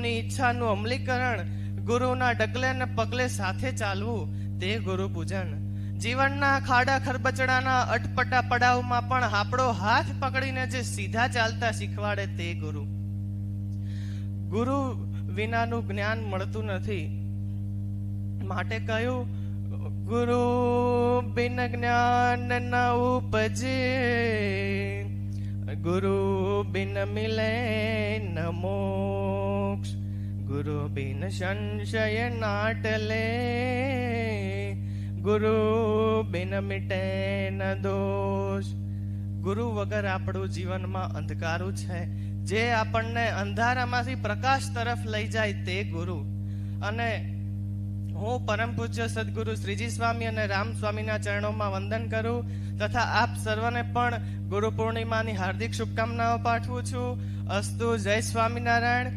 ઈચ્છાનું અમલીકરણ, ગુરુના ડગલે ને પગલે સાથે ચાલવું તે ગુરુ પૂજન. જીવનના ખાડા ખરબચડાના અટપટા પડાવમાં પણ આપણો હાથ પકડીને જે સીધા ચાલતા શીખવાડે તે ગુરુ. ગુરુ વિનાનું જ્ઞાન મળતું નથી, માટે કહ્યું ગુરુ બિન જ્ઞાન ન ઉપજે, ગુરુ બિન મિલે ન મોક્ષ, ગુરુ બિન સંશય નાટલે, ગુરુ બિન મિટે ન દોષ. ગુરુ વગર આપણું જીવનમાં અંધકારું છે, જે આપણને અંધારામાંથી પ્રકાશ તરફ લઈ જાય તે ગુરુ. અને હું પરમ પૂજ્ય સદગુરુ શ્રીજી સ્વામી અને રામ સ્વામીના ચરણોમાં વંદન કરું તથા આપ સર્વને પણ ગુરુ પૂર્ણિમાની હાર્દિક શુભકામનાઓ પાઠવું છું. અસ્તુ. જય સ્વામિનારાયણ.